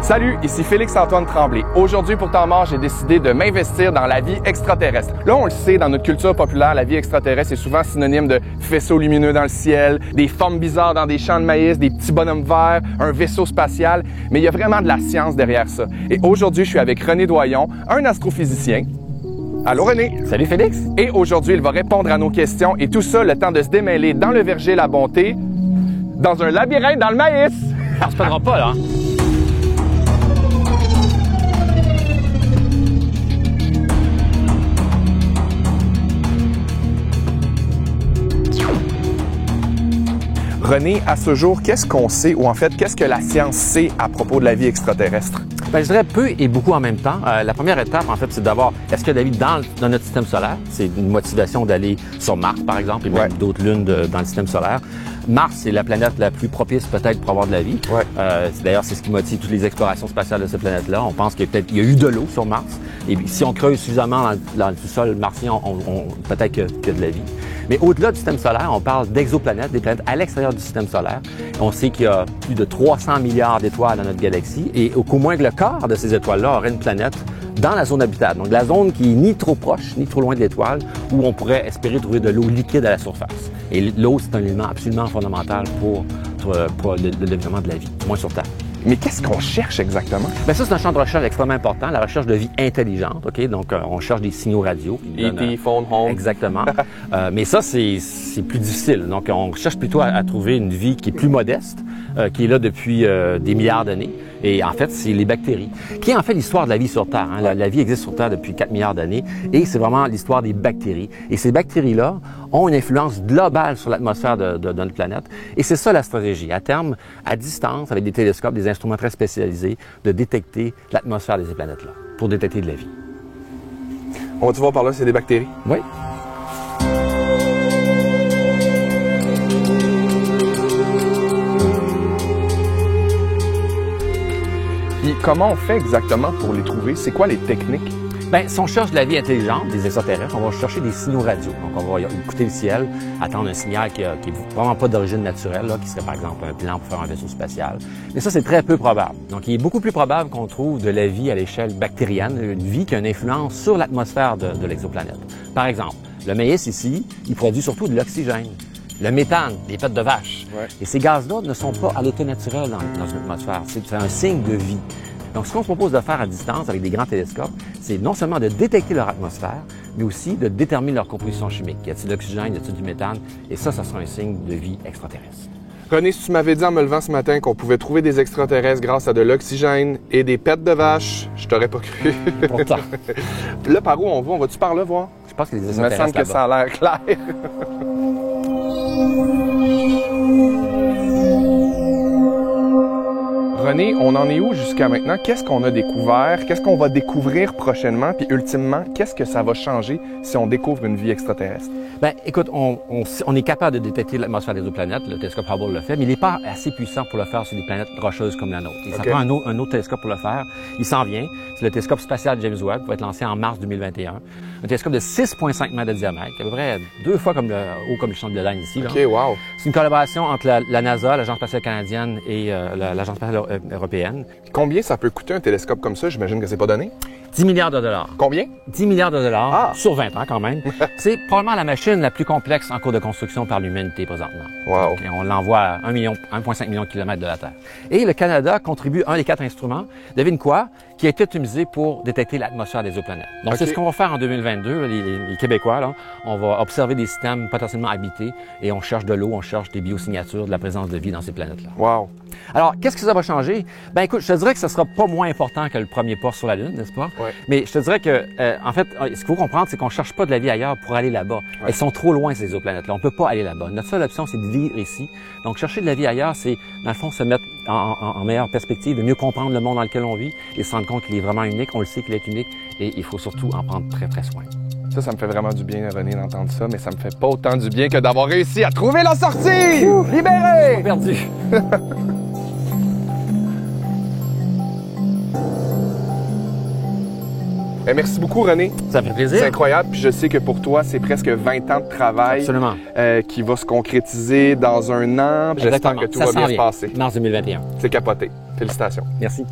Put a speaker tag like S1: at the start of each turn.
S1: Salut, ici Félix-Antoine Tremblay. Aujourd'hui, pour Temps mort, j'ai décidé de m'investir dans la vie extraterrestre. Là, on le sait, dans notre culture populaire, la vie extraterrestre est souvent synonyme de faisceaux lumineux dans le ciel, des formes bizarres dans des champs de maïs, des petits bonhommes verts, un vaisseau spatial. Mais il y a vraiment de la science derrière ça. Et aujourd'hui, je suis avec René Doyon, un astrophysicien. Allô René!
S2: Salut Félix!
S1: Et aujourd'hui, il va répondre à nos questions et tout ça, le temps de se démêler dans le verger La Bonté, dans un labyrinthe dans le maïs!
S2: On se perdra pas, là.
S1: René, à ce jour, qu'est-ce qu'on sait, ou en fait, qu'est-ce que la science sait à propos de la vie extraterrestre?
S2: Ben, je dirais peu et beaucoup en même temps. La première étape, en fait, c'est d'abord, est-ce qu'il y a de la vie dans notre système solaire? C'est une motivation d'aller sur Mars, par exemple, et même d'autres lunes dans le système solaire. Mars, c'est la planète la plus propice peut-être pour avoir de la vie. D'ailleurs, c'est ce qui motive toutes les explorations spatiales de cette planète-là. On pense qu'il y a eu de l'eau sur Mars. Et si on creuse suffisamment dans le sous-sol martien, peut-être qu'il y a de la vie. Mais au-delà du système solaire, on parle d'exoplanètes, des planètes à l'extérieur du système solaire. On sait qu'il y a plus de 300 milliards d'étoiles dans notre galaxie et qu'au moins le quart de ces étoiles-là aurait une planète dans la zone habitable. Donc la zone qui est ni trop proche, ni trop loin de l'étoile, où on pourrait espérer trouver de l'eau liquide à la surface. Et l'eau, c'est un élément absolument fondamental pour le développement de la vie, au moins sur Terre.
S1: Mais qu'est-ce qu'on cherche exactement?
S2: Bien, ça, c'est un champ de recherche extrêmement important, la recherche de vie intelligente, OK? Donc, on cherche des signaux radio.
S1: E.T., phone home.
S2: Exactement. Mais ça, c'est plus difficile. Donc, on cherche plutôt à trouver une vie qui est plus modeste, qui est là depuis des milliards d'années. Et en fait, c'est les bactéries, qui est en fait l'histoire de la vie sur Terre. Hein. La vie existe sur Terre depuis 4 milliards d'années et c'est vraiment l'histoire des bactéries. Et ces bactéries-là ont une influence globale sur l'atmosphère de notre planète. Et c'est ça la stratégie. À terme, à distance, avec des télescopes, des instruments très spécialisés, de détecter l'atmosphère de ces planètes-là pour détecter de la vie.
S1: On va-tu voir par là, c'est des bactéries?
S2: Oui.
S1: Puis comment on fait exactement pour les trouver? C'est quoi les techniques?
S2: Bien, si on cherche de la vie intelligente, des extraterrestres, on va chercher des signaux radio. Donc, on va écouter le ciel, attendre un signal qui est vraiment pas d'origine naturelle, là, qui serait par exemple un plan pour faire un vaisseau spatial. Mais ça, c'est très peu probable. Donc, il est beaucoup plus probable qu'on trouve de la vie à l'échelle bactérienne, une vie qui a une influence sur l'atmosphère de l'exoplanète. Par exemple, le maïs ici, il produit surtout de l'oxygène. Le méthane, des pètes de vache. Et ces gaz-là ne sont pas à l'état naturel dans notre atmosphère. C'est un signe de vie. Donc, ce qu'on se propose de faire à distance avec des grands télescopes, c'est non seulement de détecter leur atmosphère, mais aussi de déterminer leur composition chimique. Y a-t-il de l'oxygène, y a-t-il du méthane? Et ça sera un signe de vie extraterrestre.
S1: René, si tu m'avais dit en me levant ce matin qu'on pouvait trouver des extraterrestres grâce à de l'oxygène et des pètes de vache, je t'aurais pas cru.
S2: Pourtant.
S1: Là, par où on va? On va-tu par là voir?
S2: Je pense qu'il y a des
S1: Il me semble que ça a l'air clair. René, on en est où jusqu'à maintenant? Qu'est-ce qu'on a découvert? Qu'est-ce qu'on va découvrir prochainement? Puis ultimement, qu'est-ce que ça va changer si on découvre une vie extraterrestre?
S2: Bien, écoute, on est capable de détecter l'atmosphère des autres planètes. Le télescope Hubble le fait, mais il n'est pas assez puissant pour le faire sur des planètes rocheuses comme la nôtre. Et ça prend un autre télescope pour le faire. Il s'en vient. C'est le télescope spatial James Webb qui va être lancé en mars 2021. Un télescope de 6,5 mètres de diamètre, à peu près 2 fois comme haut comme le champ de Belen ici. Là.
S1: OK, wow!
S2: C'est une collaboration entre la NASA, l'Agence spatiale canadienne et l'Agence spatiale européenne.
S1: Combien ça peut coûter un télescope comme ça? J'imagine que c'est pas donné.
S2: 10 milliards de dollars.
S1: Combien?
S2: 10 milliards de dollars sur 20 ans quand même. C'est probablement la machine la plus complexe en cours de construction par l'humanité présentement.
S1: Wow.
S2: Et on l'envoie à 1,5 million de kilomètres de la Terre. Et le Canada contribue un des 4 instruments, devine quoi, qui a été optimisé pour détecter l'atmosphère des exoplanètes. Donc c'est ce qu'on va faire en 2022, les Québécois. Là, on va observer des systèmes potentiellement habités et on cherche de l'eau, on cherche des biosignatures de la présence de vie dans ces planètes-là.
S1: Wow.
S2: Alors, qu'est-ce que ça va changer? Ben écoute, je te dirais que ça sera pas moins important que le premier pas sur la Lune, n'est-ce pas?
S1: Ouais.
S2: Mais je te dirais que, en fait, ce qu'il faut comprendre, c'est qu'on cherche pas de la vie ailleurs pour aller là-bas. Elles sont trop loin, ces exoplanètes-là. On peut pas aller là-bas. Notre seule option, c'est de vivre ici. Donc, chercher de la vie ailleurs, c'est, dans le fond, se mettre en meilleure perspective, de mieux comprendre le monde dans lequel on vit et se rendre compte qu'il est vraiment unique. On le sait qu'il est unique et il faut surtout en prendre très, très soin.
S1: Ça me fait vraiment du bien, René, d'entendre ça, mais ça me fait pas autant du bien que d'avoir réussi à trouver la sortie! Libéré!
S2: Perdu!
S1: Merci beaucoup, René.
S2: Ça fait plaisir.
S1: C'est incroyable. Puis je sais que pour toi, c'est presque 20 ans de travail qui va se concrétiser dans un an. J'espère que tout va bien se passer.
S2: Mars 2021.
S1: C'est capoté. Félicitations.
S2: Merci.